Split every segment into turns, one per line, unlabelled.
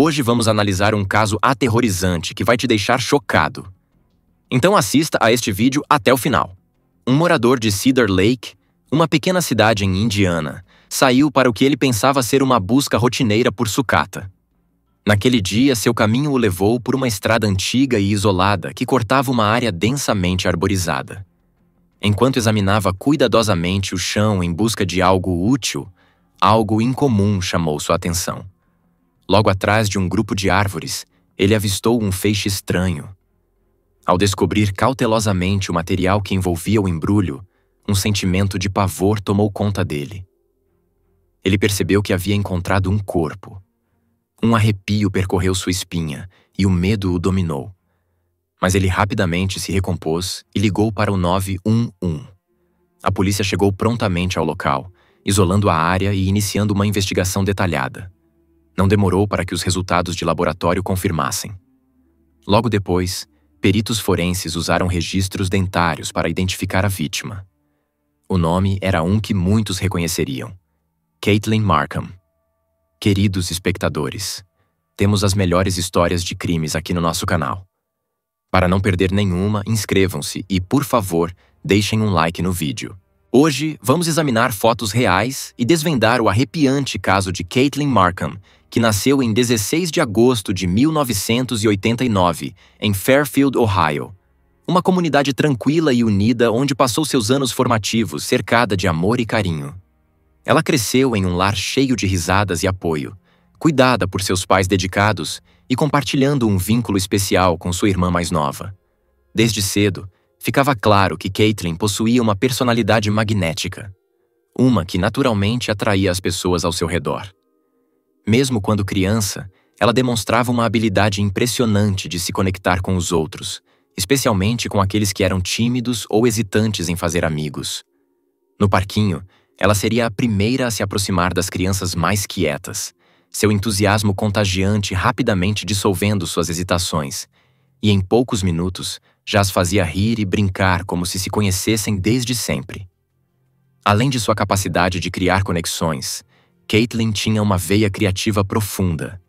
Hoje vamos analisar um caso aterrorizante que vai te deixar chocado. Então assista a este vídeo até o final. Um morador de Cedar Lake, uma pequena cidade em Indiana, saiu para o que ele pensava ser uma busca rotineira por sucata. Naquele dia, seu caminho o levou por uma estrada antiga e isolada que cortava uma área densamente arborizada. Enquanto examinava cuidadosamente o chão em busca de algo útil, algo incomum chamou sua atenção. Logo atrás de um grupo de árvores, ele avistou um feixe estranho. Ao descobrir cautelosamente o material que envolvia o embrulho, um sentimento de pavor tomou conta dele. Ele percebeu que havia encontrado um corpo. Um arrepio percorreu sua espinha e o medo o dominou. Mas ele rapidamente se recompôs e ligou para o 911. A polícia chegou prontamente ao local, isolando a área e iniciando uma investigação detalhada. Não demorou para que os resultados de laboratório confirmassem. Logo depois, peritos forenses usaram registros dentários para identificar a vítima. O nome era um que muitos reconheceriam: Caitlin Markham. Queridos espectadores, temos as melhores histórias de crimes aqui no nosso canal. Para não perder nenhuma, inscrevam-se e, por favor, deixem um like no vídeo. Hoje, vamos examinar fotos reais e desvendar o arrepiante caso de Caitlin Markham, que nasceu em 16 de agosto de 1989, em Fairfield, Ohio. Uma comunidade tranquila e unida onde passou seus anos formativos cercada de amor e carinho. Ela cresceu em um lar cheio de risadas e apoio, cuidada por seus pais dedicados e compartilhando um vínculo especial com sua irmã mais nova. Desde cedo, ficava claro que Caitlin possuía uma personalidade magnética, uma que naturalmente atraía as pessoas ao seu redor. Mesmo quando criança, ela demonstrava uma habilidade impressionante de se conectar com os outros, especialmente com aqueles que eram tímidos ou hesitantes em fazer amigos. No parquinho, ela seria a primeira a se aproximar das crianças mais quietas, seu entusiasmo contagiante rapidamente dissolvendo suas hesitações, e em poucos minutos já as fazia rir e brincar como se conhecessem desde sempre. Além de sua capacidade de criar conexões, Caitlin tinha uma veia criativa profunda.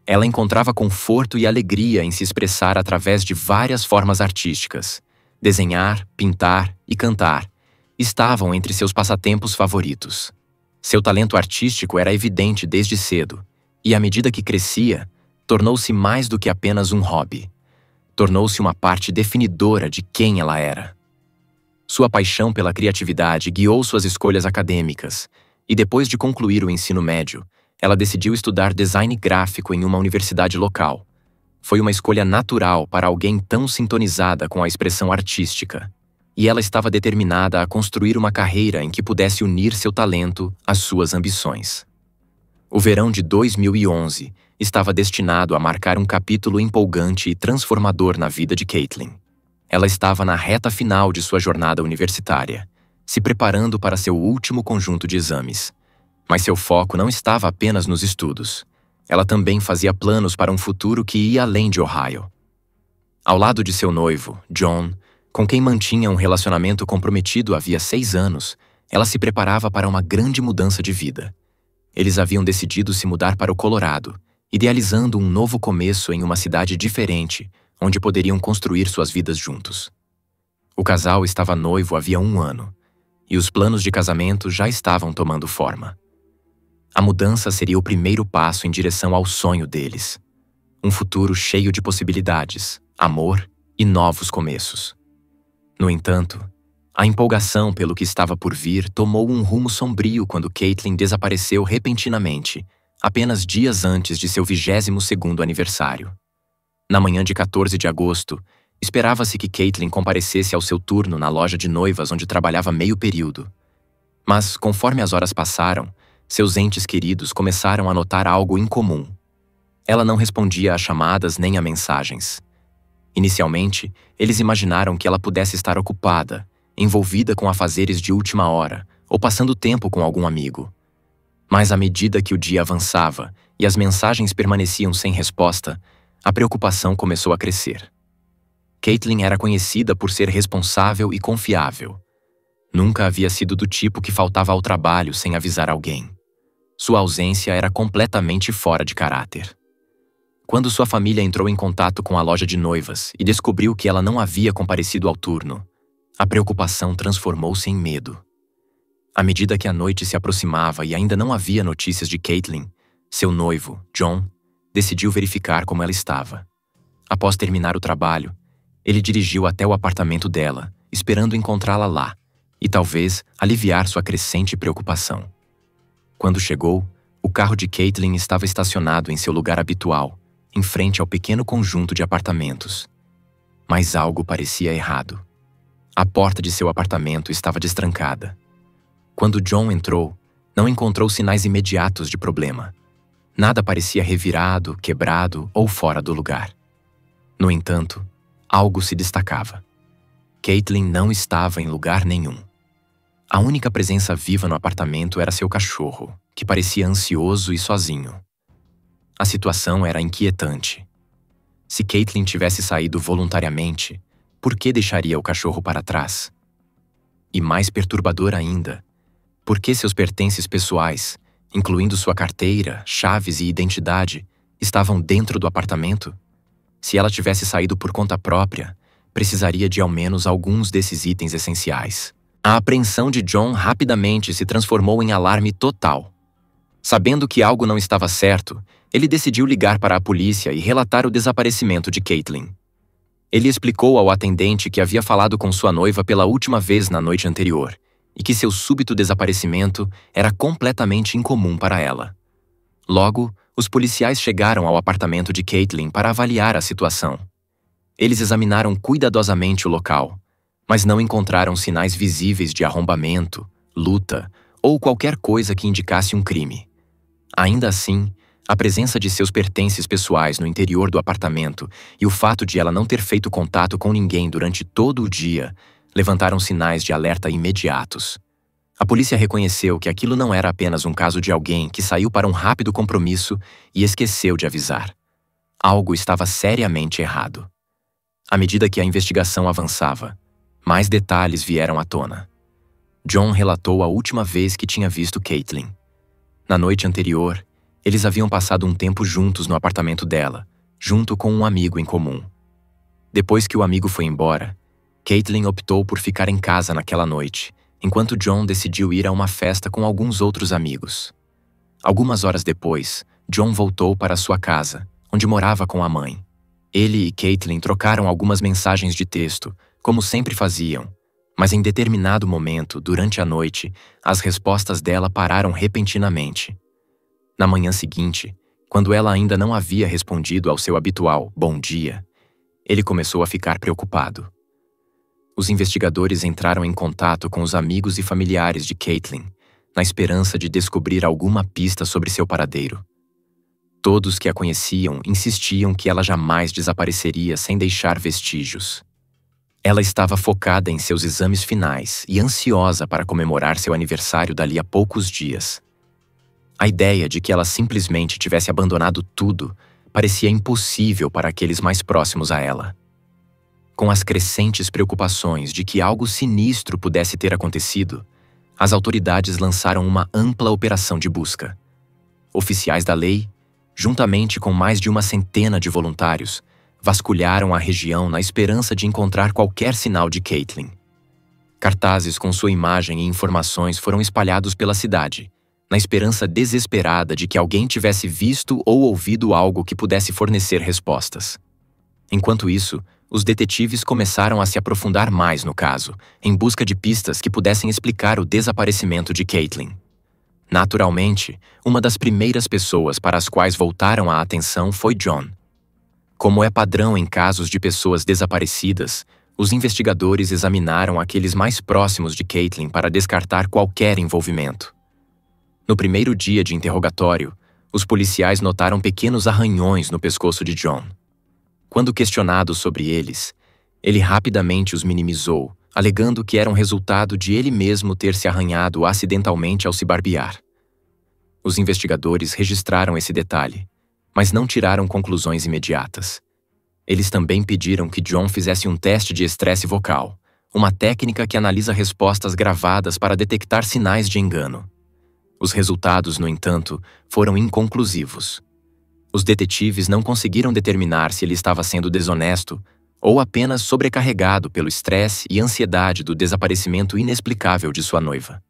Ela encontrava conforto e alegria em se expressar através de várias formas artísticas. Desenhar, pintar e cantar estavam entre seus passatempos favoritos. Seu talento artístico era evidente desde cedo, e à medida que crescia, tornou-se mais do que apenas um hobby. Tornou-se uma parte definidora de quem ela era. Sua paixão pela criatividade guiou suas escolhas acadêmicas, e depois de concluir o ensino médio, ela decidiu estudar design gráfico em uma universidade local. Foi uma escolha natural para alguém tão sintonizada com a expressão artística, e ela estava determinada a construir uma carreira em que pudesse unir seu talento às suas ambições. O verão de 2011 estava destinado a marcar um capítulo empolgante e transformador na vida de Caitlin. Ela estava na reta final de sua jornada universitária, se preparando para seu último conjunto de exames. Mas seu foco não estava apenas nos estudos. Ela também fazia planos para um futuro que ia além de Ohio. Ao lado de seu noivo, John, com quem mantinha um relacionamento comprometido havia 6 anos, ela se preparava para uma grande mudança de vida. Eles haviam decidido se mudar para o Colorado, idealizando um novo começo em uma cidade diferente, onde poderiam construir suas vidas juntos. O casal estava noivo havia 1 ano, e os planos de casamento já estavam tomando forma. A mudança seria o primeiro passo em direção ao sonho deles. Um futuro cheio de possibilidades, amor e novos começos. No entanto, a empolgação pelo que estava por vir tomou um rumo sombrio quando Caitlin desapareceu repentinamente, apenas dias antes de seu 22º aniversário. Na manhã de 14 de agosto, esperava-se que Caitlin comparecesse ao seu turno na loja de noivas onde trabalhava meio período. Mas, conforme as horas passaram, seus entes queridos começaram a notar algo incomum. Ela não respondia a chamadas nem a mensagens. Inicialmente, eles imaginaram que ela pudesse estar ocupada, envolvida com afazeres de última hora, ou passando tempo com algum amigo. Mas à medida que o dia avançava e as mensagens permaneciam sem resposta, a preocupação começou a crescer. Caitlin era conhecida por ser responsável e confiável. Nunca havia sido do tipo que faltava ao trabalho sem avisar alguém. Sua ausência era completamente fora de caráter. Quando sua família entrou em contato com a loja de noivas e descobriu que ela não havia comparecido ao turno, a preocupação transformou-se em medo. À medida que a noite se aproximava e ainda não havia notícias de Caitlyn, seu noivo, John, decidiu verificar como ela estava. Após terminar o trabalho, ele dirigiu até o apartamento dela, esperando encontrá-la lá e talvez aliviar sua crescente preocupação. Quando chegou, o carro de Caitlyn estava estacionado em seu lugar habitual, em frente ao pequeno conjunto de apartamentos. Mas algo parecia errado. A porta de seu apartamento estava destrancada. Quando John entrou, não encontrou sinais imediatos de problema. Nada parecia revirado, quebrado ou fora do lugar. No entanto, algo se destacava. Caitlyn não estava em lugar nenhum. A única presença viva no apartamento era seu cachorro, que parecia ansioso e sozinho. A situação era inquietante. Se Caitlyn tivesse saído voluntariamente, por que deixaria o cachorro para trás? E mais perturbador ainda, por que seus pertences pessoais, incluindo sua carteira, chaves e identidade, estavam dentro do apartamento? Se ela tivesse saído por conta própria, precisaria de ao menos alguns desses itens essenciais. A apreensão de John rapidamente se transformou em alarme total. Sabendo que algo não estava certo, ele decidiu ligar para a polícia e relatar o desaparecimento de Caitlyn. Ele explicou ao atendente que havia falado com sua noiva pela última vez na noite anterior e que seu súbito desaparecimento era completamente incomum para ela. Logo, os policiais chegaram ao apartamento de Caitlyn para avaliar a situação. Eles examinaram cuidadosamente o local, mas não encontraram sinais visíveis de arrombamento, luta ou qualquer coisa que indicasse um crime. Ainda assim, a presença de seus pertences pessoais no interior do apartamento e o fato de ela não ter feito contato com ninguém durante todo o dia levantaram sinais de alerta imediatos. A polícia reconheceu que aquilo não era apenas um caso de alguém que saiu para um rápido compromisso e esqueceu de avisar. Algo estava seriamente errado. À medida que a investigação avançava, mais detalhes vieram à tona. John relatou a última vez que tinha visto Caitlyn. Na noite anterior, eles haviam passado um tempo juntos no apartamento dela, junto com um amigo em comum. Depois que o amigo foi embora, Caitlyn optou por ficar em casa naquela noite, enquanto John decidiu ir a uma festa com alguns outros amigos. Algumas horas depois, John voltou para sua casa, onde morava com a mãe. Ele e Caitlyn trocaram algumas mensagens de texto, como sempre faziam, mas em determinado momento, durante a noite, as respostas dela pararam repentinamente. Na manhã seguinte, quando ela ainda não havia respondido ao seu habitual "bom dia", ele começou a ficar preocupado. Os investigadores entraram em contato com os amigos e familiares de Caitlyn, na esperança de descobrir alguma pista sobre seu paradeiro. Todos que a conheciam insistiam que ela jamais desapareceria sem deixar vestígios. Ela estava focada em seus exames finais e ansiosa para comemorar seu aniversário dali a poucos dias. A ideia de que ela simplesmente tivesse abandonado tudo parecia impossível para aqueles mais próximos a ela. Com as crescentes preocupações de que algo sinistro pudesse ter acontecido, as autoridades lançaram uma ampla operação de busca. Oficiais da lei, juntamente com mais de uma centena de voluntários, vasculharam a região na esperança de encontrar qualquer sinal de Caitlyn. Cartazes com sua imagem e informações foram espalhados pela cidade, na esperança desesperada de que alguém tivesse visto ou ouvido algo que pudesse fornecer respostas. Enquanto isso, os detetives começaram a se aprofundar mais no caso, em busca de pistas que pudessem explicar o desaparecimento de Caitlyn. Naturalmente, uma das primeiras pessoas para as quais voltaram a atenção foi John. Como é padrão em casos de pessoas desaparecidas, os investigadores examinaram aqueles mais próximos de Caitlyn para descartar qualquer envolvimento. No primeiro dia de interrogatório, os policiais notaram pequenos arranhões no pescoço de John. Quando questionado sobre eles, ele rapidamente os minimizou, alegando que eram resultado de ele mesmo ter se arranhado acidentalmente ao se barbear. Os investigadores registraram esse detalhe, mas não tiraram conclusões imediatas. Eles também pediram que John fizesse um teste de estresse vocal, uma técnica que analisa respostas gravadas para detectar sinais de engano. Os resultados, no entanto, foram inconclusivos. Os detetives não conseguiram determinar se ele estava sendo desonesto ou apenas sobrecarregado pelo estresse e ansiedade do desaparecimento inexplicável de sua noiva.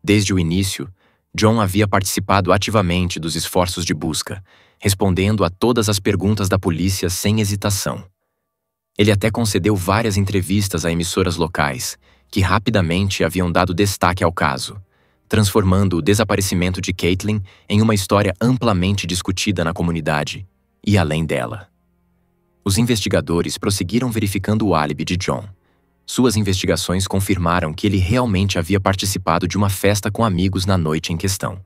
Desde o início, John havia participado ativamente dos esforços de busca, respondendo a todas as perguntas da polícia sem hesitação. Ele até concedeu várias entrevistas a emissoras locais, que rapidamente haviam dado destaque ao caso, transformando o desaparecimento de Caitlin em uma história amplamente discutida na comunidade e além dela. Os investigadores prosseguiram verificando o álibi de John. Suas investigações confirmaram que ele realmente havia participado de uma festa com amigos na noite em questão.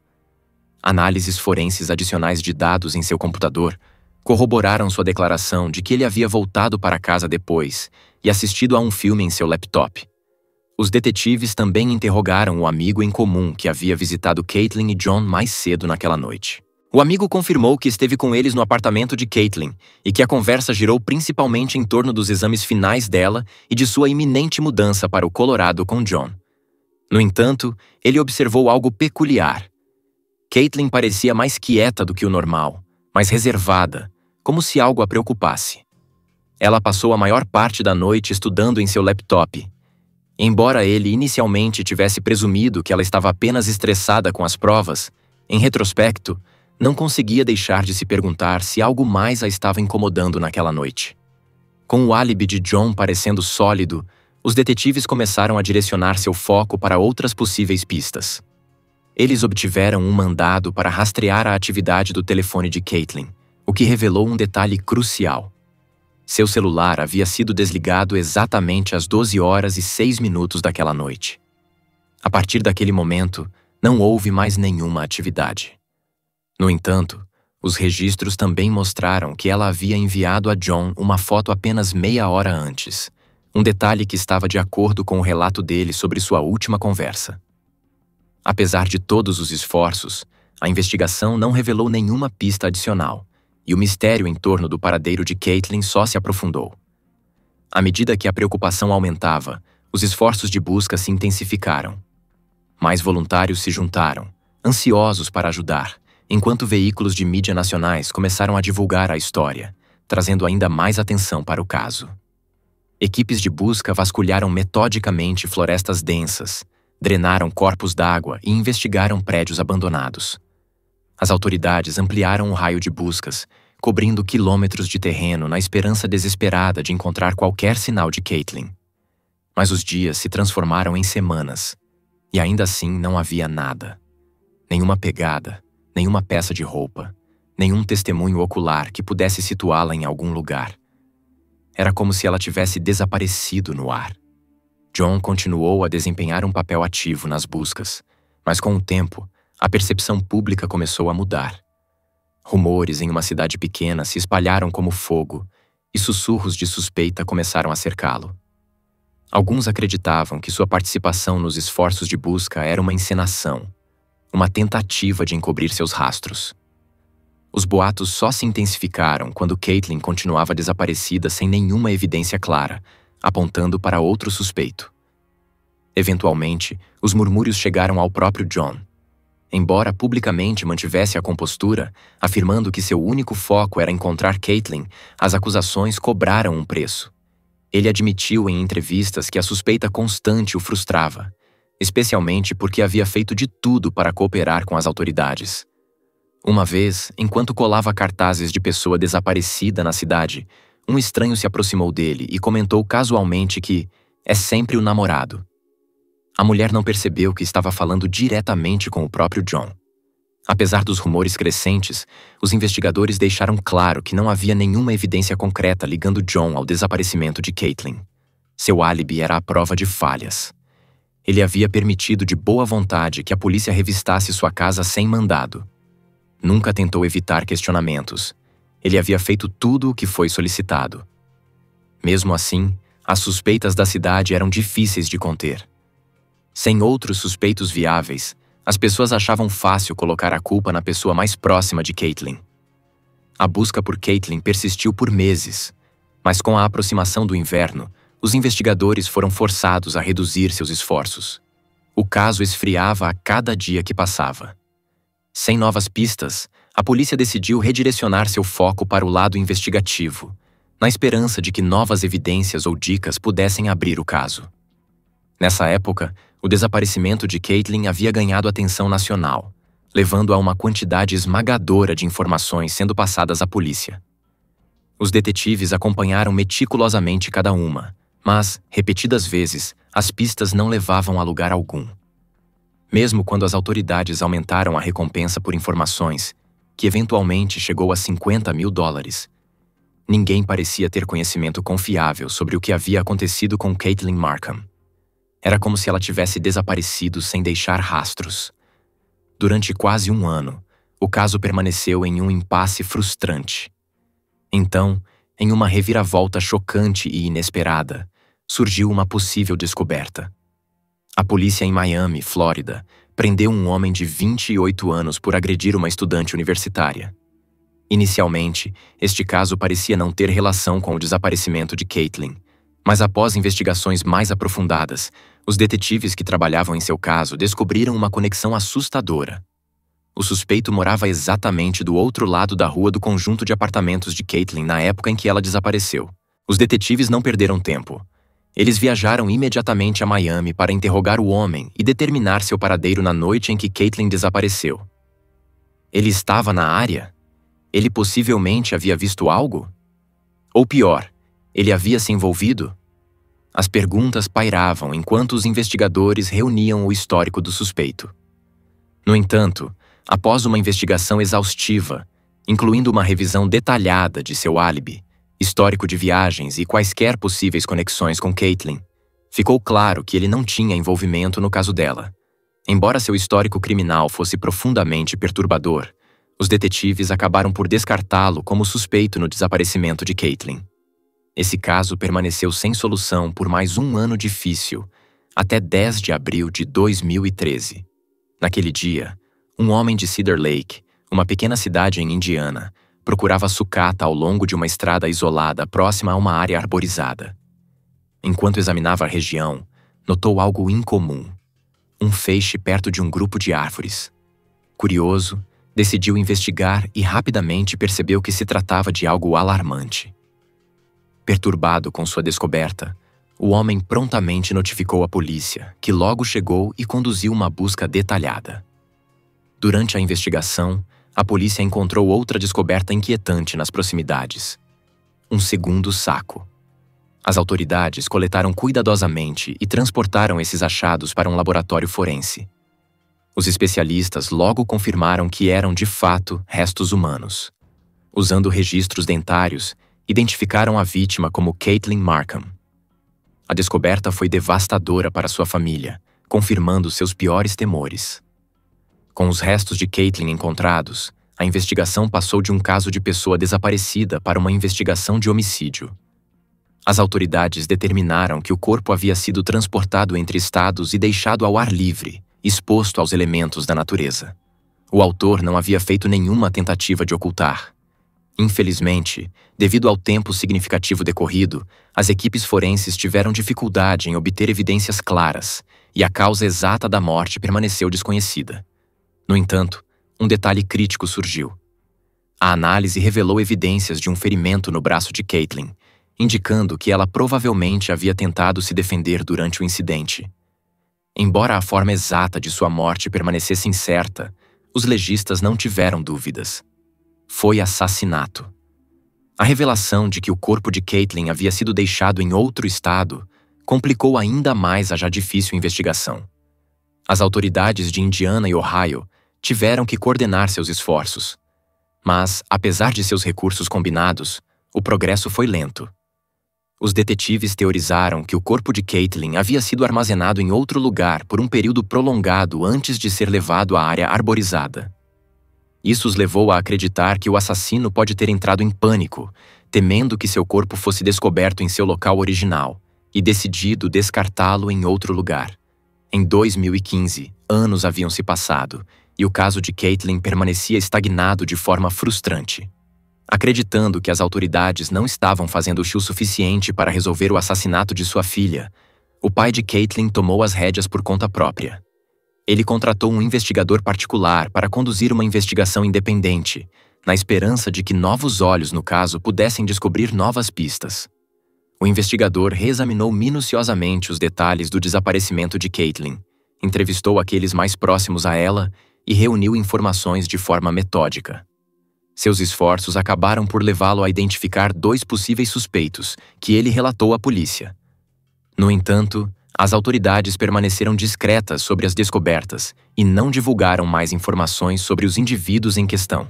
Análises forenses adicionais de dados em seu computador corroboraram sua declaração de que ele havia voltado para casa depois e assistido a um filme em seu laptop. Os detetives também interrogaram o amigo em comum que havia visitado Caitlin e John mais cedo naquela noite. O amigo confirmou que esteve com eles no apartamento de Caitlin e que a conversa girou principalmente em torno dos exames finais dela e de sua iminente mudança para o Colorado com John. No entanto, ele observou algo peculiar. Caitlin parecia mais quieta do que o normal, mais reservada, como se algo a preocupasse. Ela passou a maior parte da noite estudando em seu laptop. Embora ele inicialmente tivesse presumido que ela estava apenas estressada com as provas, em retrospecto, não conseguia deixar de se perguntar se algo mais a estava incomodando naquela noite. Com o álibi de John parecendo sólido, os detetives começaram a direcionar seu foco para outras possíveis pistas. Eles obtiveram um mandado para rastrear a atividade do telefone de Caitlin, o que revelou um detalhe crucial. Seu celular havia sido desligado exatamente às 12h06 daquela noite. A partir daquele momento, não houve mais nenhuma atividade. No entanto, os registros também mostraram que ela havia enviado a John uma foto apenas meia hora antes, um detalhe que estava de acordo com o relato dele sobre sua última conversa. Apesar de todos os esforços, a investigação não revelou nenhuma pista adicional, e o mistério em torno do paradeiro de Caitlin só se aprofundou. À medida que a preocupação aumentava, os esforços de busca se intensificaram. Mais voluntários se juntaram, ansiosos para ajudar, enquanto veículos de mídia nacionais começaram a divulgar a história, trazendo ainda mais atenção para o caso. Equipes de busca vasculharam metodicamente florestas densas, drenaram corpos d'água e investigaram prédios abandonados. As autoridades ampliaram o raio de buscas, cobrindo quilômetros de terreno na esperança desesperada de encontrar qualquer sinal de Caitlin. Mas os dias se transformaram em semanas, e ainda assim não havia nada. Nenhuma pegada, nenhuma peça de roupa, nenhum testemunho ocular que pudesse situá-la em algum lugar. Era como se ela tivesse desaparecido no ar. John continuou a desempenhar um papel ativo nas buscas, mas com o tempo, a percepção pública começou a mudar. Rumores em uma cidade pequena se espalharam como fogo e sussurros de suspeita começaram a cercá-lo. Alguns acreditavam que sua participação nos esforços de busca era uma encenação, uma tentativa de encobrir seus rastros. Os boatos só se intensificaram quando Caitlin continuava desaparecida sem nenhuma evidência clara, apontando para outro suspeito. Eventualmente, os murmúrios chegaram ao próprio John. Embora publicamente mantivesse a compostura, afirmando que seu único foco era encontrar Caitlin, as acusações cobraram um preço. Ele admitiu em entrevistas que a suspeita constante o frustrava, especialmente porque havia feito de tudo para cooperar com as autoridades. Uma vez, enquanto colava cartazes de pessoa desaparecida na cidade, um estranho se aproximou dele e comentou casualmente que é sempre o namorado. A mulher não percebeu que estava falando diretamente com o próprio John. Apesar dos rumores crescentes, os investigadores deixaram claro que não havia nenhuma evidência concreta ligando John ao desaparecimento de Caitlin. Seu álibi era a prova de falhas. Ele havia permitido de boa vontade que a polícia revistasse sua casa sem mandado. Nunca tentou evitar questionamentos. Ele havia feito tudo o que foi solicitado. Mesmo assim, as suspeitas da cidade eram difíceis de conter. Sem outros suspeitos viáveis, as pessoas achavam fácil colocar a culpa na pessoa mais próxima de Caitlin. A busca por Caitlin persistiu por meses, mas com a aproximação do inverno, os investigadores foram forçados a reduzir seus esforços. O caso esfriava a cada dia que passava. Sem novas pistas, a polícia decidiu redirecionar seu foco para o lado investigativo, na esperança de que novas evidências ou dicas pudessem abrir o caso. Nessa época, o desaparecimento de Caitlin havia ganhado atenção nacional, levando a uma quantidade esmagadora de informações sendo passadas à polícia. Os detetives acompanharam meticulosamente cada uma, mas, repetidas vezes, as pistas não levavam a lugar algum. Mesmo quando as autoridades aumentaram a recompensa por informações, que eventualmente chegou a $50 mil, ninguém parecia ter conhecimento confiável sobre o que havia acontecido com Caitlin Markham. Era como se ela tivesse desaparecido sem deixar rastros. Durante quase um ano, o caso permaneceu em um impasse frustrante. Então, em uma reviravolta chocante e inesperada, surgiu uma possível descoberta. A polícia em Miami, Flórida, prendeu um homem de 28 anos por agredir uma estudante universitária. Inicialmente, este caso parecia não ter relação com o desaparecimento de Caitlin, mas após investigações mais aprofundadas, os detetives que trabalhavam em seu caso descobriram uma conexão assustadora. O suspeito morava exatamente do outro lado da rua do conjunto de apartamentos de Caitlin na época em que ela desapareceu. Os detetives não perderam tempo. Eles viajaram imediatamente a Miami para interrogar o homem e determinar seu paradeiro na noite em que Caitlin desapareceu. Ele estava na área? Ele possivelmente havia visto algo? Ou pior, ele havia se envolvido? As perguntas pairavam enquanto os investigadores reuniam o histórico do suspeito. No entanto, após uma investigação exaustiva, incluindo uma revisão detalhada de seu álibi, histórico de viagens e quaisquer possíveis conexões com Caitlin, ficou claro que ele não tinha envolvimento no caso dela. Embora seu histórico criminal fosse profundamente perturbador, os detetives acabaram por descartá-lo como suspeito no desaparecimento de Caitlin. Esse caso permaneceu sem solução por mais um ano difícil, até 10 de abril de 2013. Naquele dia, um homem de Cedar Lake, uma pequena cidade em Indiana, procurava sucata ao longo de uma estrada isolada próxima a uma área arborizada. Enquanto examinava a região, notou algo incomum: um feixe perto de um grupo de árvores. Curioso, decidiu investigar e rapidamente percebeu que se tratava de algo alarmante. Perturbado com sua descoberta, o homem prontamente notificou a polícia, que logo chegou e conduziu uma busca detalhada. Durante a investigação, a polícia encontrou outra descoberta inquietante nas proximidades: um segundo saco. As autoridades coletaram cuidadosamente e transportaram esses achados para um laboratório forense. Os especialistas logo confirmaram que eram, de fato, restos humanos. Usando registros dentários, identificaram a vítima como Caitlin Markham. A descoberta foi devastadora para sua família, confirmando seus piores temores. Com os restos de Caitlin encontrados, a investigação passou de um caso de pessoa desaparecida para uma investigação de homicídio. As autoridades determinaram que o corpo havia sido transportado entre estados e deixado ao ar livre, exposto aos elementos da natureza. O autor não havia feito nenhuma tentativa de ocultar. Infelizmente, devido ao tempo significativo decorrido, as equipes forenses tiveram dificuldade em obter evidências claras, e a causa exata da morte permaneceu desconhecida. No entanto, um detalhe crítico surgiu. A análise revelou evidências de um ferimento no braço de Caitlin, indicando que ela provavelmente havia tentado se defender durante o incidente. Embora a forma exata de sua morte permanecesse incerta, os legistas não tiveram dúvidas. Foi assassinato. A revelação de que o corpo de Caitlin havia sido deixado em outro estado complicou ainda mais a já difícil investigação. As autoridades de Indiana e Ohio tiveram que coordenar seus esforços. Mas, apesar de seus recursos combinados, o progresso foi lento. Os detetives teorizaram que o corpo de Caitlin havia sido armazenado em outro lugar por um período prolongado antes de ser levado à área arborizada. Isso os levou a acreditar que o assassino pode ter entrado em pânico, temendo que seu corpo fosse descoberto em seu local original, e decidido descartá-lo em outro lugar. Em 2015, anos haviam se passado, e o caso de Caitlin permanecia estagnado de forma frustrante. Acreditando que as autoridades não estavam fazendo o suficiente para resolver o assassinato de sua filha, o pai de Caitlin tomou as rédeas por conta própria. Ele contratou um investigador particular para conduzir uma investigação independente, na esperança de que novos olhos no caso pudessem descobrir novas pistas. O investigador reexaminou minuciosamente os detalhes do desaparecimento de Caitlin, entrevistou aqueles mais próximos a ela e reuniu informações de forma metódica. Seus esforços acabaram por levá-lo a identificar 2 possíveis suspeitos, que ele relatou à polícia. No entanto, as autoridades permaneceram discretas sobre as descobertas e não divulgaram mais informações sobre os indivíduos em questão.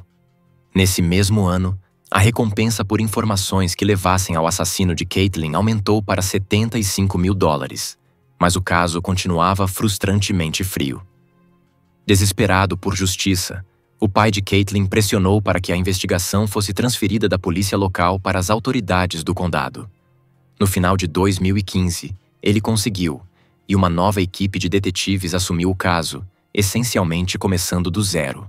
Nesse mesmo ano, a recompensa por informações que levassem ao assassino de Caitlin aumentou para $75 mil, mas o caso continuava frustrantemente frio. Desesperado por justiça, o pai de Caitlin pressionou para que a investigação fosse transferida da polícia local para as autoridades do condado. No final de 2015, ele conseguiu, e uma nova equipe de detetives assumiu o caso, essencialmente começando do zero.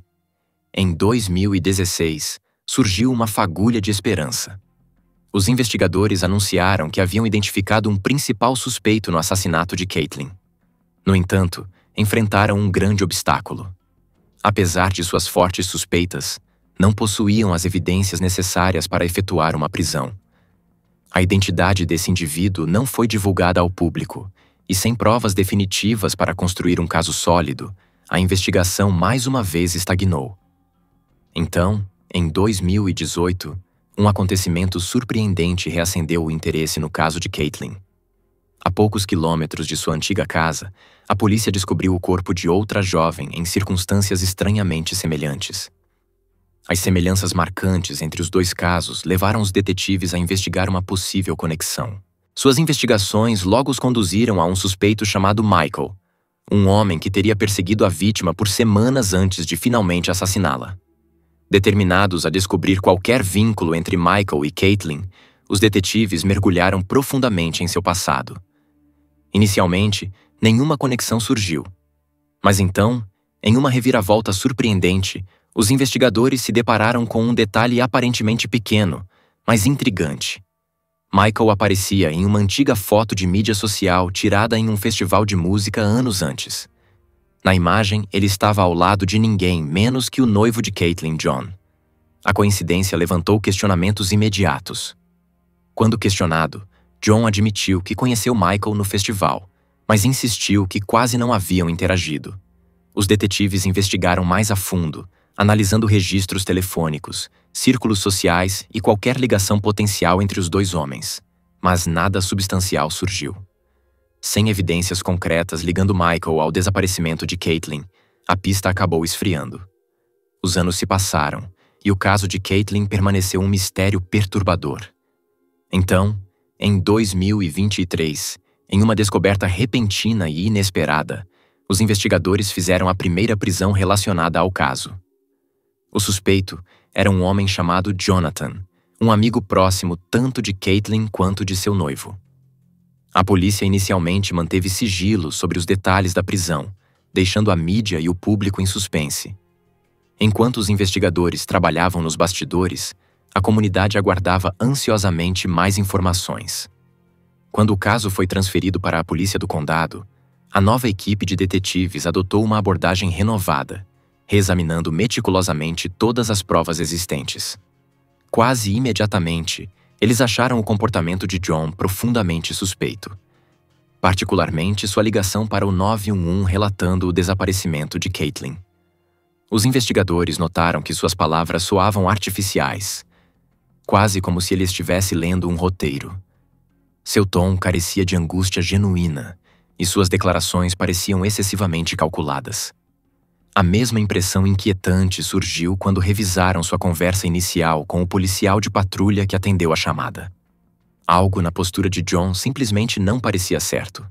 Em 2016, surgiu uma fagulha de esperança. Os investigadores anunciaram que haviam identificado um principal suspeito no assassinato de Caitlin. No entanto, enfrentaram um grande obstáculo. Apesar de suas fortes suspeitas, não possuíam as evidências necessárias para efetuar uma prisão. A identidade desse indivíduo não foi divulgada ao público, e sem provas definitivas para construir um caso sólido, a investigação mais uma vez estagnou. Então, em 2018, um acontecimento surpreendente reacendeu o interesse no caso de Caitlin. A poucos quilômetros de sua antiga casa, a polícia descobriu o corpo de outra jovem em circunstâncias estranhamente semelhantes. As semelhanças marcantes entre os 2 casos levaram os detetives a investigar uma possível conexão. Suas investigações logo os conduziram a um suspeito chamado Michael, um homem que teria perseguido a vítima por semanas antes de finalmente assassiná-la. Determinados a descobrir qualquer vínculo entre Michael e Caitlin, os detetives mergulharam profundamente em seu passado. Inicialmente, nenhuma conexão surgiu. Mas então, em uma reviravolta surpreendente, os investigadores se depararam com um detalhe aparentemente pequeno, mas intrigante. Michael aparecia em uma antiga foto de mídia social tirada em um festival de música anos antes. Na imagem, ele estava ao lado de ninguém menos que o noivo de Caitlin, John. A coincidência levantou questionamentos imediatos. Quando questionado, John admitiu que conheceu Michael no festival, mas insistiu que quase não haviam interagido. Os detetives investigaram mais a fundo, analisando registros telefônicos, círculos sociais e qualquer ligação potencial entre os 2 homens, mas nada substancial surgiu. Sem evidências concretas ligando Michael ao desaparecimento de Caitlin, a pista acabou esfriando. Os anos se passaram e o caso de Caitlin permaneceu um mistério perturbador. Então, em 2023, em uma descoberta repentina e inesperada, os investigadores fizeram a primeira prisão relacionada ao caso. O suspeito era um homem chamado Jonathan, um amigo próximo tanto de Caitlin quanto de seu noivo. A polícia inicialmente manteve sigilo sobre os detalhes da prisão, deixando a mídia e o público em suspense. Enquanto os investigadores trabalhavam nos bastidores, a comunidade aguardava ansiosamente mais informações. Quando o caso foi transferido para a polícia do condado, a nova equipe de detetives adotou uma abordagem renovada, reexaminando meticulosamente todas as provas existentes. Quase imediatamente, eles acharam o comportamento de John profundamente suspeito. Particularmente sua ligação para o 911 relatando o desaparecimento de Caitlin. Os investigadores notaram que suas palavras soavam artificiais, quase como se ele estivesse lendo um roteiro. Seu tom carecia de angústia genuína, e suas declarações pareciam excessivamente calculadas. A mesma impressão inquietante surgiu quando revisaram sua conversa inicial com o policial de patrulha que atendeu a chamada. Algo na postura de John simplesmente não parecia certo.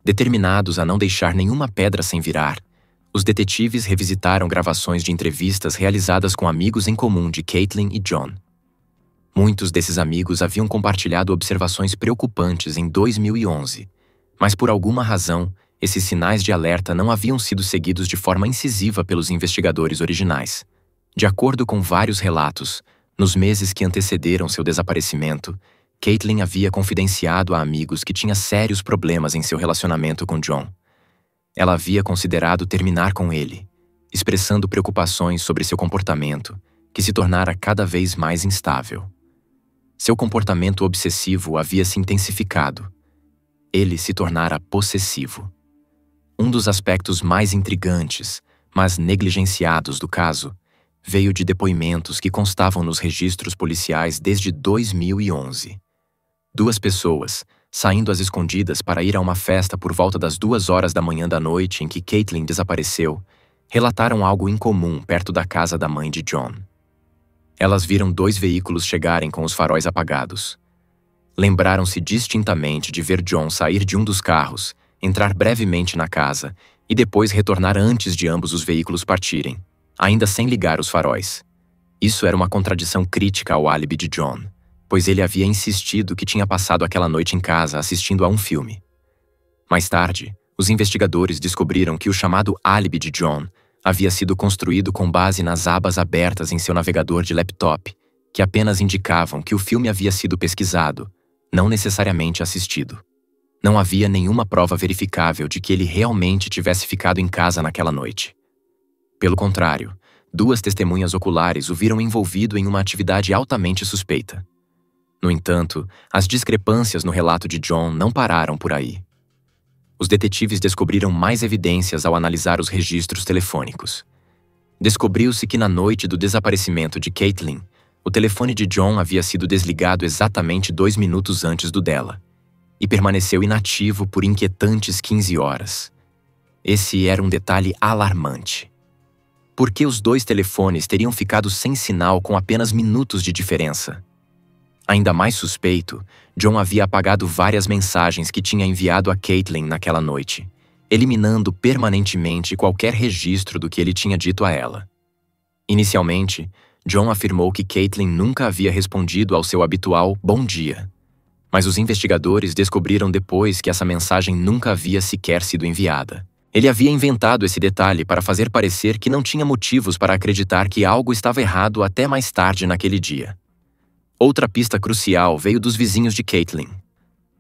Determinados a não deixar nenhuma pedra sem virar, os detetives revisitaram gravações de entrevistas realizadas com amigos em comum de Caitlin e John. Muitos desses amigos haviam compartilhado observações preocupantes em 2011, mas por alguma razão, esses sinais de alerta não haviam sido seguidos de forma incisiva pelos investigadores originais. De acordo com vários relatos, nos meses que antecederam seu desaparecimento, Caitlin havia confidenciado a amigos que tinha sérios problemas em seu relacionamento com John. Ela havia considerado terminar com ele, expressando preocupações sobre seu comportamento, que se tornara cada vez mais instável. Seu comportamento obsessivo havia se intensificado. Ele se tornara possessivo. Um dos aspectos mais intrigantes, mas negligenciados do caso, veio de depoimentos que constavam nos registros policiais desde 2011. 2 pessoas, saindo às escondidas para ir a uma festa por volta das 2 horas da manhã da noite em que Caitlin desapareceu, relataram algo incomum perto da casa da mãe de John. Elas viram 2 veículos chegarem com os faróis apagados. Lembraram-se distintamente de ver John sair de um dos carros, entrar brevemente na casa e depois retornar antes de ambos os veículos partirem, ainda sem ligar os faróis. Isso era uma contradição crítica ao álibi de John, pois ele havia insistido que tinha passado aquela noite em casa assistindo a um filme. Mais tarde, os investigadores descobriram que o chamado álibi de John havia sido construído com base nas abas abertas em seu navegador de laptop, que apenas indicavam que o filme havia sido pesquisado, não necessariamente assistido. Não havia nenhuma prova verificável de que ele realmente tivesse ficado em casa naquela noite. Pelo contrário, 2 testemunhas oculares o viram envolvido em uma atividade altamente suspeita. No entanto, as discrepâncias no relato de John não pararam por aí. Os detetives descobriram mais evidências ao analisar os registros telefônicos. Descobriu-se que na noite do desaparecimento de Caitlin, o telefone de John havia sido desligado exatamente 2 minutos antes do dela, e permaneceu inativo por inquietantes 15 horas. Esse era um detalhe alarmante. Por que os 2 telefones teriam ficado sem sinal com apenas minutos de diferença? Ainda mais suspeito, John havia apagado várias mensagens que tinha enviado a Caitlin naquela noite, eliminando permanentemente qualquer registro do que ele tinha dito a ela. Inicialmente, John afirmou que Caitlin nunca havia respondido ao seu habitual "bom dia", mas os investigadores descobriram depois que essa mensagem nunca havia sequer sido enviada. Ele havia inventado esse detalhe para fazer parecer que não tinha motivos para acreditar que algo estava errado até mais tarde naquele dia. Outra pista crucial veio dos vizinhos de Caitlin.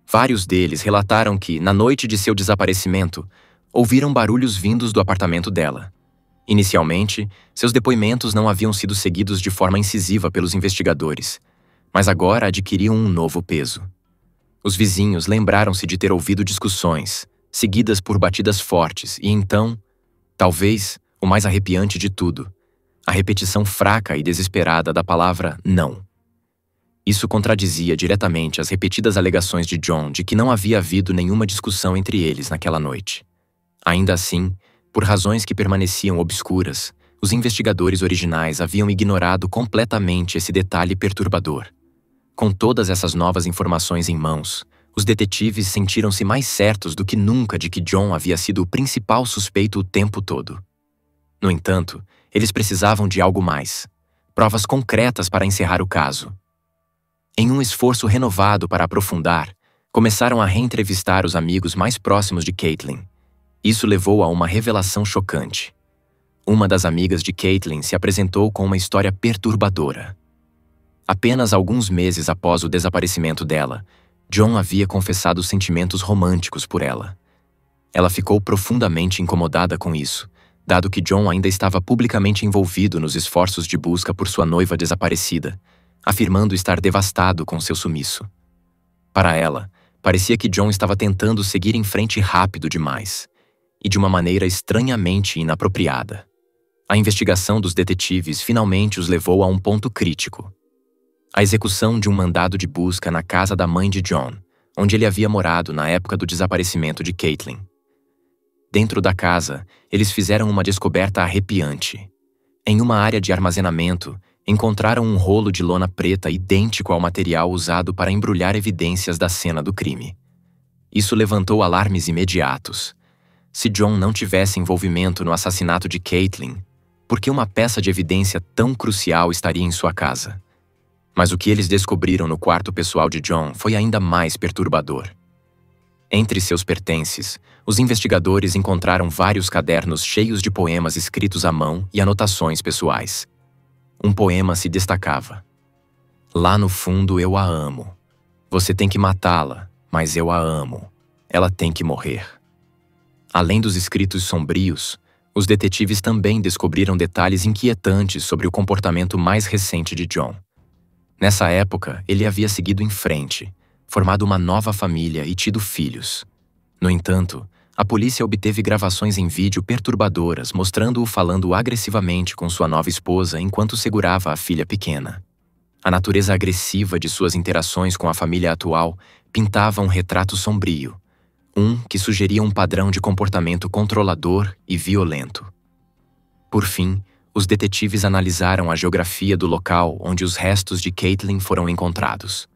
Vários deles relataram que, na noite de seu desaparecimento, ouviram barulhos vindos do apartamento dela. Inicialmente, seus depoimentos não haviam sido seguidos de forma incisiva pelos investigadores, mas agora adquiriam um novo peso. Os vizinhos lembraram-se de ter ouvido discussões, seguidas por batidas fortes, e então, talvez, o mais arrepiante de tudo, a repetição fraca e desesperada da palavra "não". Isso contradizia diretamente as repetidas alegações de John de que não havia havido nenhuma discussão entre eles naquela noite. Ainda assim, por razões que permaneciam obscuras, os investigadores originais haviam ignorado completamente esse detalhe perturbador. Com todas essas novas informações em mãos, os detetives sentiram-se mais certos do que nunca de que John havia sido o principal suspeito o tempo todo. No entanto, eles precisavam de algo mais, provas concretas para encerrar o caso. Em um esforço renovado para aprofundar, começaram a reentrevistar os amigos mais próximos de Caitlin. Isso levou a uma revelação chocante. Uma das amigas de Caitlin se apresentou com uma história perturbadora. Apenas alguns meses após o desaparecimento dela, John havia confessado sentimentos românticos por ela. Ela ficou profundamente incomodada com isso, dado que John ainda estava publicamente envolvido nos esforços de busca por sua noiva desaparecida, afirmando estar devastado com seu sumiço. Para ela, parecia que John estava tentando seguir em frente rápido demais, e de uma maneira estranhamente inapropriada. A investigação dos detetives finalmente os levou a um ponto crítico. A execução de um mandado de busca na casa da mãe de John, onde ele havia morado na época do desaparecimento de Caitlin. Dentro da casa, eles fizeram uma descoberta arrepiante. Em uma área de armazenamento, encontraram um rolo de lona preta idêntico ao material usado para embrulhar evidências da cena do crime. Isso levantou alarmes imediatos. Se John não tivesse envolvimento no assassinato de Caitlin, por que uma peça de evidência tão crucial estaria em sua casa? Mas o que eles descobriram no quarto pessoal de John foi ainda mais perturbador. Entre seus pertences, os investigadores encontraram vários cadernos cheios de poemas escritos à mão e anotações pessoais. Um poema se destacava. "Lá no fundo eu a amo. Você tem que matá-la, mas eu a amo. Ela tem que morrer." Além dos escritos sombrios, os detetives também descobriram detalhes inquietantes sobre o comportamento mais recente de John. Nessa época, ele havia seguido em frente, formado uma nova família e tido filhos. No entanto, a polícia obteve gravações em vídeo perturbadoras mostrando-o falando agressivamente com sua nova esposa enquanto segurava a filha pequena. A natureza agressiva de suas interações com a família atual pintava um retrato sombrio, que sugeria um padrão de comportamento controlador e violento. Por fim, os detetives analisaram a geografia do local onde os restos de Caitlin foram encontrados.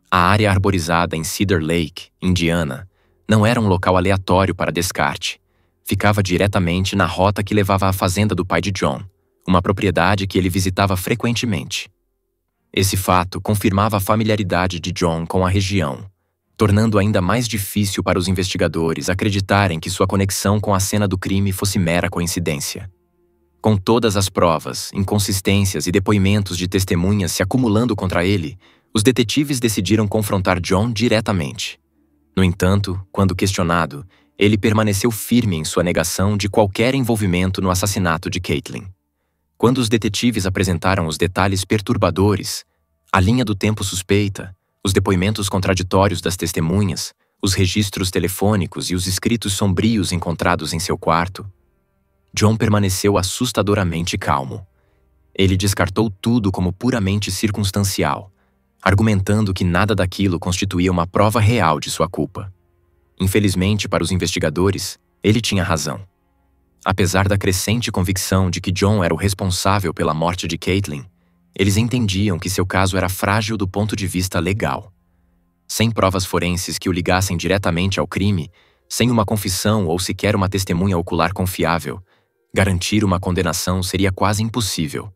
A área arborizada em Cedar Lake, Indiana, não era um local aleatório para descarte. Ficava diretamente na rota que levava à fazenda do pai de John, uma propriedade que ele visitava frequentemente. Esse fato confirmava a familiaridade de John com a região, tornando ainda mais difícil para os investigadores acreditarem que sua conexão com a cena do crime fosse mera coincidência. Com todas as provas, inconsistências e depoimentos de testemunhas se acumulando contra ele, os detetives decidiram confrontar John diretamente. No entanto, quando questionado, ele permaneceu firme em sua negação de qualquer envolvimento no assassinato de Caitlin. Quando os detetives apresentaram os detalhes perturbadores, a linha do tempo suspeita, os depoimentos contraditórios das testemunhas, os registros telefônicos e os escritos sombrios encontrados em seu quarto, John permaneceu assustadoramente calmo. Ele descartou tudo como puramente circunstancial, argumentando que nada daquilo constituía uma prova real de sua culpa. Infelizmente para os investigadores, ele tinha razão. Apesar da crescente convicção de que John era o responsável pela morte de Caitlin, eles entendiam que seu caso era frágil do ponto de vista legal. Sem provas forenses que o ligassem diretamente ao crime, sem uma confissão ou sequer uma testemunha ocular confiável, garantir uma condenação seria quase impossível.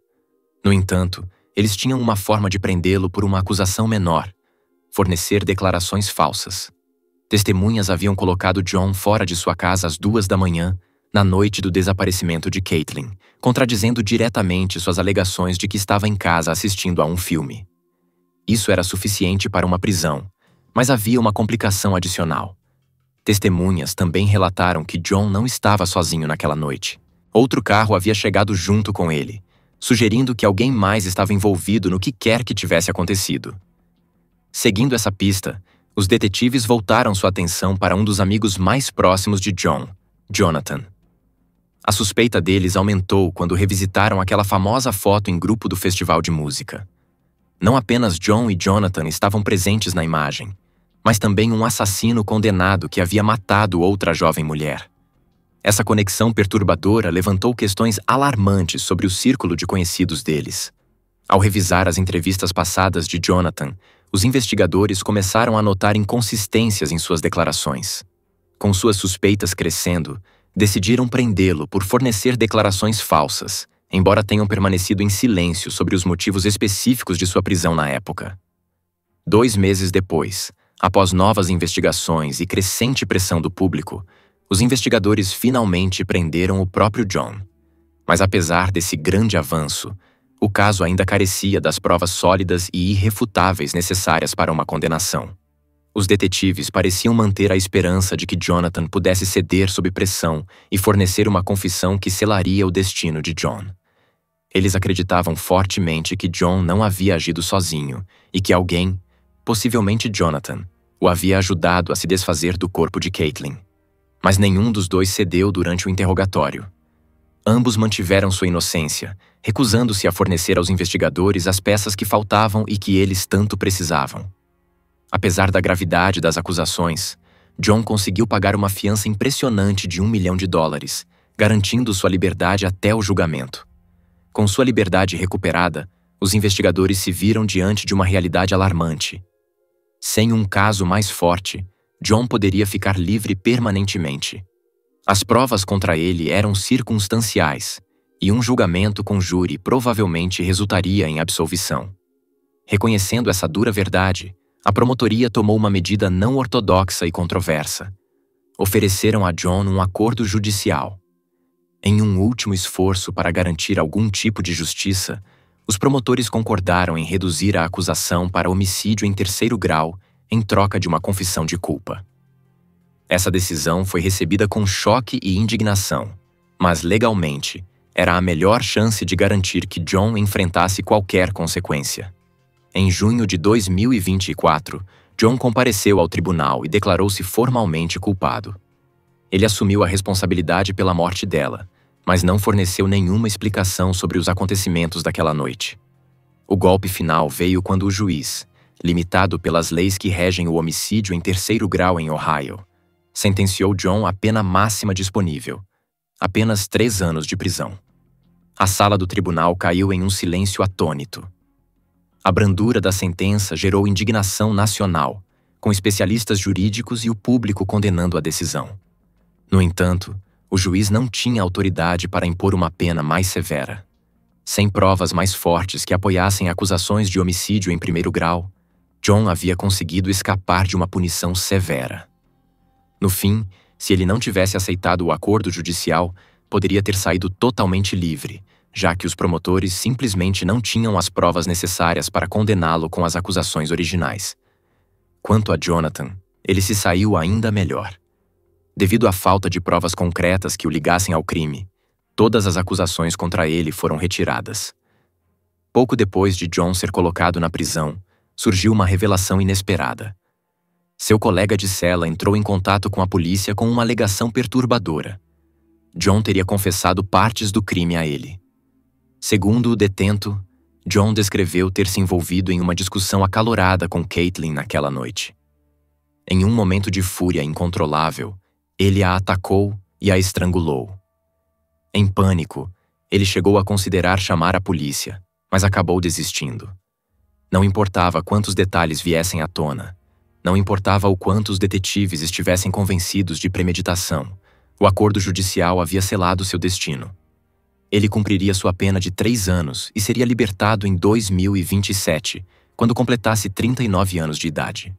No entanto, eles tinham uma forma de prendê-lo por uma acusação menor: fornecer declarações falsas. Testemunhas haviam colocado John fora de sua casa às 2 da manhã, na noite do desaparecimento de Caitlin, contradizendo diretamente suas alegações de que estava em casa assistindo a um filme. Isso era suficiente para uma prisão, mas havia uma complicação adicional. Testemunhas também relataram que John não estava sozinho naquela noite. Outro carro havia chegado junto com ele, sugerindo que alguém mais estava envolvido no que quer que tivesse acontecido. Seguindo essa pista, os detetives voltaram sua atenção para um dos amigos mais próximos de John, Jonathan. A suspeita deles aumentou quando revisitaram aquela famosa foto em grupo do festival de música. Não apenas John e Jonathan estavam presentes na imagem, mas também um assassino condenado que havia matado outra jovem mulher. Essa conexão perturbadora levantou questões alarmantes sobre o círculo de conhecidos deles. Ao revisar as entrevistas passadas de Jonathan, os investigadores começaram a notar inconsistências em suas declarações. Com suas suspeitas crescendo, decidiram prendê-lo por fornecer declarações falsas, embora tenham permanecido em silêncio sobre os motivos específicos de sua prisão na época. 2 meses depois, após novas investigações e crescente pressão do público, os investigadores finalmente prenderam o próprio John. Mas apesar desse grande avanço, o caso ainda carecia das provas sólidas e irrefutáveis necessárias para uma condenação. Os detetives pareciam manter a esperança de que Jonathan pudesse ceder sob pressão e fornecer uma confissão que selaria o destino de John. Eles acreditavam fortemente que John não havia agido sozinho e que alguém, possivelmente Jonathan, o havia ajudado a se desfazer do corpo de Caitlin. Mas nenhum dos dois cedeu durante o interrogatório. Ambos mantiveram sua inocência, recusando-se a fornecer aos investigadores as peças que faltavam e que eles tanto precisavam. Apesar da gravidade das acusações, John conseguiu pagar uma fiança impressionante de $1 milhão, garantindo sua liberdade até o julgamento. Com sua liberdade recuperada, os investigadores se viram diante de uma realidade alarmante. Sem um caso mais forte, John poderia ficar livre permanentemente. As provas contra ele eram circunstanciais, e um julgamento com júri provavelmente resultaria em absolvição. Reconhecendo essa dura verdade, a promotoria tomou uma medida não ortodoxa e controversa. Ofereceram a John um acordo judicial. Em um último esforço para garantir algum tipo de justiça, os promotores concordaram em reduzir a acusação para homicídio em 3º grau em troca de uma confissão de culpa. Essa decisão foi recebida com choque e indignação, mas legalmente era a melhor chance de garantir que John enfrentasse qualquer consequência. Em junho de 2024, John compareceu ao tribunal e declarou-se formalmente culpado. Ele assumiu a responsabilidade pela morte dela, mas não forneceu nenhuma explicação sobre os acontecimentos daquela noite. O golpe final veio quando o juiz, limitado pelas leis que regem o homicídio em terceiro grau em Ohio, sentenciou John à pena máxima disponível, apenas 3 anos de prisão. A sala do tribunal caiu em um silêncio atônito. A brandura da sentença gerou indignação nacional, com especialistas jurídicos e o público condenando a decisão. No entanto, o juiz não tinha autoridade para impor uma pena mais severa. Sem provas mais fortes que apoiassem acusações de homicídio em primeiro grau, John havia conseguido escapar de uma punição severa. No fim, se ele não tivesse aceitado o acordo judicial, poderia ter saído totalmente livre, já que os promotores simplesmente não tinham as provas necessárias para condená-lo com as acusações originais. Quanto a Jonathan, ele se saiu ainda melhor. Devido à falta de provas concretas que o ligassem ao crime, todas as acusações contra ele foram retiradas. Pouco depois de John ser colocado na prisão, surgiu uma revelação inesperada. Seu colega de cela entrou em contato com a polícia com uma alegação perturbadora. John teria confessado partes do crime a ele. Segundo o detento, John descreveu ter se envolvido em uma discussão acalorada com Caitlin naquela noite. Em um momento de fúria incontrolável, ele a atacou e a estrangulou. Em pânico, ele chegou a considerar chamar a polícia, mas acabou desistindo. Não importava quantos detalhes viessem à tona, não importava o quanto os detetives estivessem convencidos de premeditação, o acordo judicial havia selado seu destino. Ele cumpriria sua pena de 3 anos e seria libertado em 2027, quando completasse 39 anos de idade.